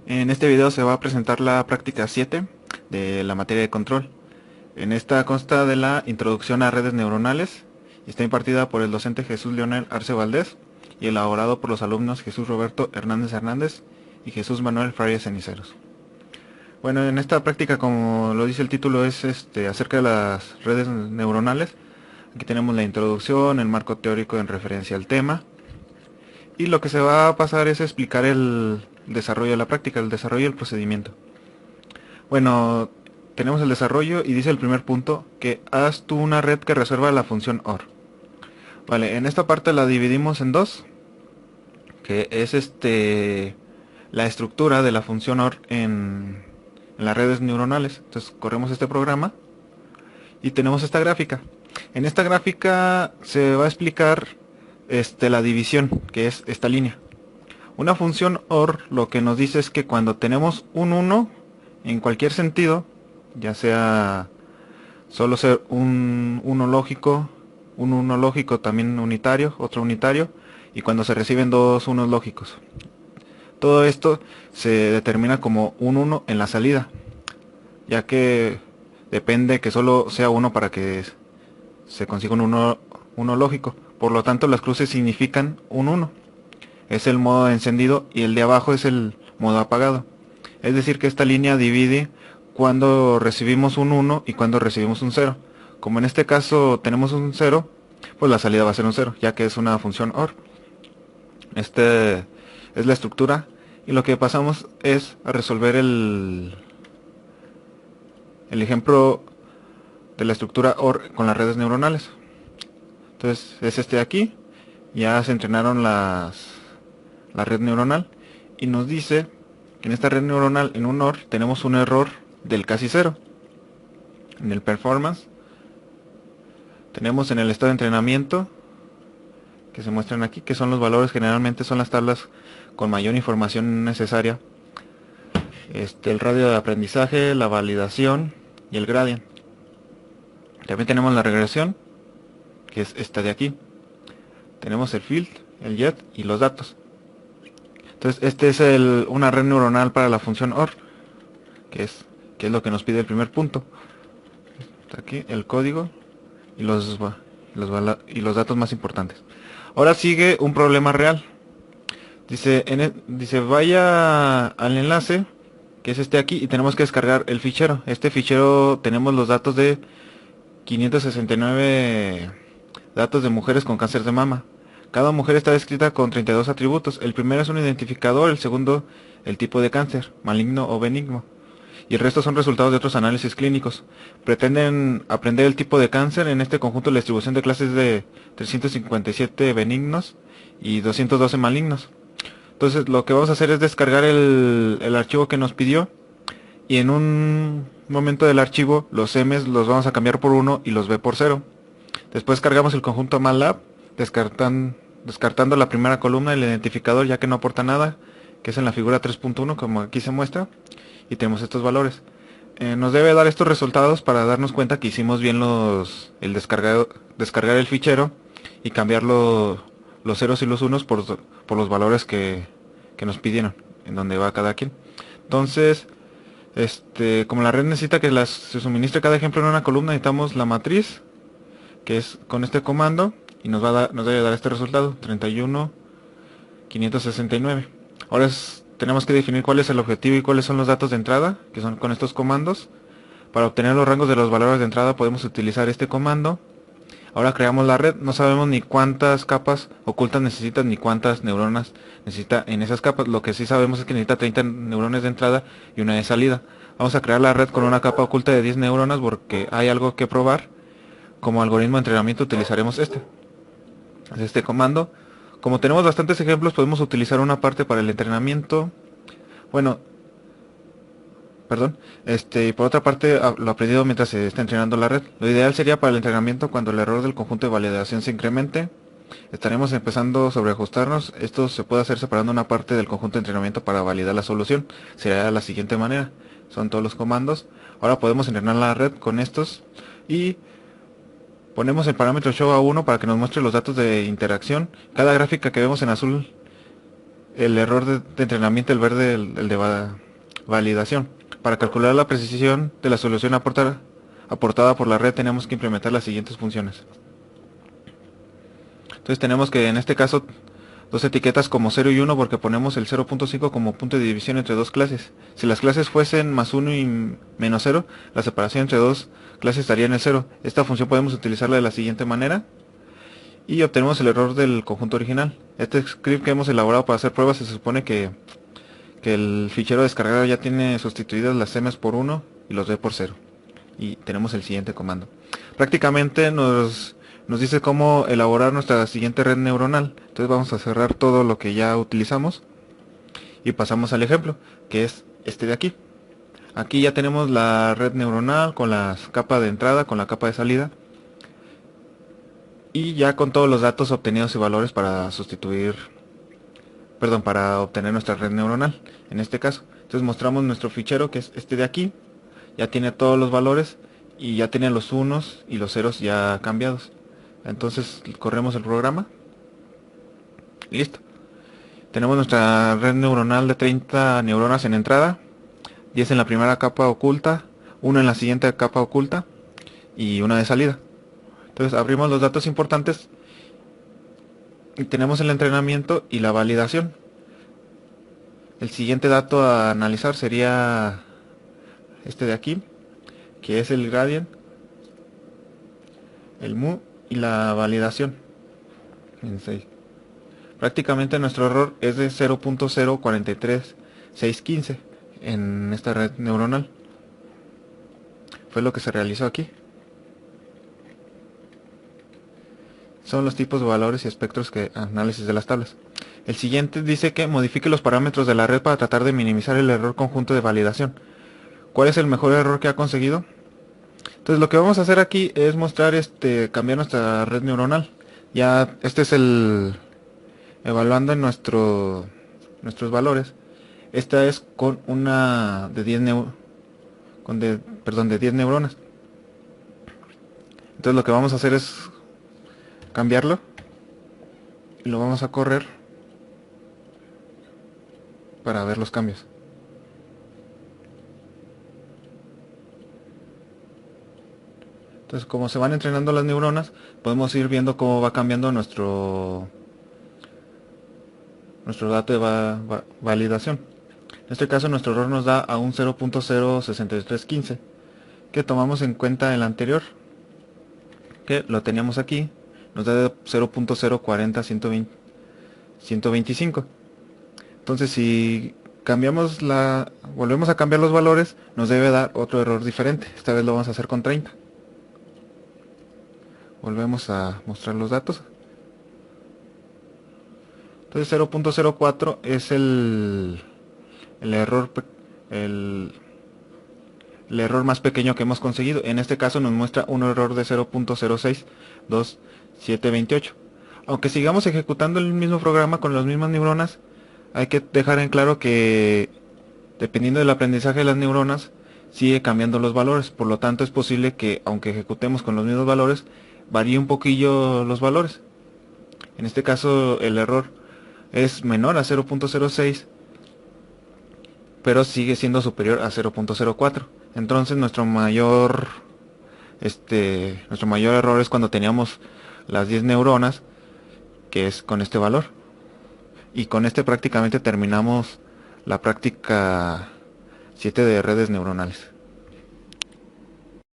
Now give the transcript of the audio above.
En este video se va a presentar la práctica 7 de la materia de control. En esta consta de la introducción a redes neuronales y está impartida por el docente Jesús Leonel Arce Valdés y elaborado por los alumnos Jesús Roberto Hernández Hernández y Jesús Manuel Frailes Ceniceros. Bueno, en esta práctica, como lo dice el título, es acerca de las redes neuronales. Aquí tenemos la introducción, el marco teórico en referencia al tema. Y lo que se va a pasar es explicar el desarrollo de la práctica, el desarrollo del procedimiento. Bueno, tenemos el desarrollo y dice el primer punto que haz tú una red que resuelva la función OR. Vale, en esta parte la dividimos en dos, que es la estructura de la función OR en las redes neuronales. Entonces corremos este programa y tenemos esta gráfica. En esta gráfica se va a explicar la división, que es esta línea. Una función OR lo que nos dice es que cuando tenemos un 1 en cualquier sentido, ya sea solo ser un 1 lógico también unitario, otro unitario, y cuando se reciben dos unos lógicos. Todo esto se determina como un 1 en la salida, ya que depende que solo sea uno para que se consiga un 1 lógico. Por lo tanto, las cruces significan un 1. Es el modo de encendido y el de abajo es el modo apagado. Es decir, que esta línea divide cuando recibimos un 1 y cuando recibimos un 0. Como en este caso tenemos un 0, pues la salida va a ser un 0, ya que es una función OR. Este es la estructura y lo que pasamos es a resolver el ejemplo de la estructura OR con las redes neuronales. Entonces es este de aquí, ya se entrenaron la red neuronal y nos dice que en esta red neuronal, en un OR, tenemos un error del casi cero. En el performance tenemos en el estado de entrenamiento, que se muestran aquí, que son los valores, generalmente son las tablas con mayor información necesaria, el radio de aprendizaje, la validación y el gradient. También tenemos la regresión, que es esta de aquí. Tenemos el field, el jet y los datos. Entonces este es una red neuronal para la función OR, que es lo que nos pide el primer punto. Está aquí el código y los datos más importantes. Ahora sigue un problema real. Dice vaya al enlace, que es este aquí, y tenemos que descargar el fichero. Este fichero tenemos los datos de 569 datos de mujeres con cáncer de mama. Cada mujer está descrita con 32 atributos. El primero es un identificador, el segundo el tipo de cáncer, maligno o benigno. Y el resto son resultados de otros análisis clínicos. Pretenden aprender el tipo de cáncer. En este conjunto la distribución de clases de 357 benignos y 212 malignos. Entonces lo que vamos a hacer es descargar el archivo que nos pidió. Y en un momento del archivo los M's los vamos a cambiar por 1 y los B por 0. Después cargamos el conjunto MATLAB, descartando la primera columna, el identificador, ya que no aporta nada, que es en la figura 3.1 como aquí se muestra, y tenemos estos valores. Nos debe dar estos resultados para darnos cuenta que hicimos bien descargar el fichero y cambiar los ceros y los unos por los valores que nos pidieron, en donde va cada quien. Entonces, como la red necesita que se suministre cada ejemplo en una columna, necesitamos la matriz, que es con este comando, y nos debe dar este resultado, 31.569. Ahora tenemos que definir cuál es el objetivo y cuáles son los datos de entrada, que son con estos comandos. Para obtener los rangos de los valores de entrada podemos utilizar este comando. Ahora creamos la red, no sabemos ni cuántas capas ocultas necesita ni cuántas neuronas necesita en esas capas. Lo que sí sabemos es que necesita 30 neurones de entrada y una de salida. Vamos a crear la red con una capa oculta de 10 neuronas porque hay algo que probar. Como algoritmo de entrenamiento utilizaremos este comando. Como tenemos bastantes ejemplos, podemos utilizar una parte para el entrenamiento. Bueno, perdón, y por otra parte lo aprendido mientras se está entrenando la red. Lo ideal sería para el entrenamiento cuando el error del conjunto de validación se incremente. Estaremos empezando sobre ajustarnos. Esto se puede hacer separando una parte del conjunto de entrenamiento para validar la solución. Sería de la siguiente manera. Son todos los comandos. Ahora podemos entrenar la red con estos y ponemos el parámetro show a 1 para que nos muestre los datos de interacción. Cada gráfica que vemos en azul el error de entrenamiento, el verde, el de validación. Para calcular la precisión de la solución aportada por la red tenemos que implementar las siguientes funciones. Entonces tenemos que en este caso dos etiquetas como 0 y 1 porque ponemos el 0.5 como punto de división entre dos clases. Si las clases fuesen más 1 y menos 0, la separación entre dos clases estaría en el 0. Esta función podemos utilizarla de la siguiente manera y obtenemos el error del conjunto original. Este script que hemos elaborado para hacer pruebas se supone que el fichero descargado ya tiene sustituidas las m's por 1 y los d por 0. Y tenemos el siguiente comando. Prácticamente nos dice cómo elaborar nuestra siguiente red neuronal. Entonces vamos a cerrar todo lo que ya utilizamos y pasamos al ejemplo, que es este de aquí. Aquí ya tenemos la red neuronal con la capa de entrada, con la capa de salida y ya con todos los datos obtenidos y valores para para obtener nuestra red neuronal en este caso. Entonces mostramos nuestro fichero, que es este de aquí. Ya tiene todos los valores y ya tiene los unos y los ceros ya cambiados. Entonces corremos el programa y listo. Tenemos nuestra red neuronal de 30 neuronas en entrada, 10 en la primera capa oculta, 1 en la siguiente capa oculta y una de salida. Entonces abrimos los datos importantes y tenemos el entrenamiento y la validación. El siguiente dato a analizar sería este de aquí, que es el gradient, el mu y la validación en 6. Prácticamente nuestro error es de 0.043615 en esta red neuronal. Fue lo que se realizó aquí. Son los tipos de valores y espectros que análisis de las tablas. El siguiente dice que modifique los parámetros de la red para tratar de minimizar el error conjunto de validación. ¿Cuál es el mejor error que ha conseguido? Entonces lo que vamos a hacer aquí es mostrar cambiar nuestra red neuronal. Ya este es el evaluando en nuestros valores. Esta es con una de 10 de 10 neuronas. Entonces lo que vamos a hacer es cambiarlo y lo vamos a correr para ver los cambios. Entonces, como se van entrenando las neuronas, podemos ir viendo cómo va cambiando nuestro dato de validación. En este caso, nuestro error nos da a un 0.06315, que tomamos en cuenta el anterior, que lo teníamos aquí, nos da 0.040125. Entonces, si volvemos a cambiar los valores, nos debe dar otro error diferente. Esta vez lo vamos a hacer con 30. Volvemos a mostrar los datos. Entonces 0.04 es el error más pequeño que hemos conseguido. En este caso nos muestra un error de 0.062728. Aunque sigamos ejecutando el mismo programa con las mismas neuronas, hay que dejar en claro que dependiendo del aprendizaje de las neuronas sigue cambiando los valores. Por lo tanto es posible que aunque ejecutemos con los mismos valores, varíe un poquillo los valores. En este caso el error es menor a 0.06, pero sigue siendo superior a 0.04. Entonces nuestro mayor error es cuando teníamos las 10 neuronas, que es con este valor. Y con este prácticamente terminamos la práctica 7 de redes neuronales.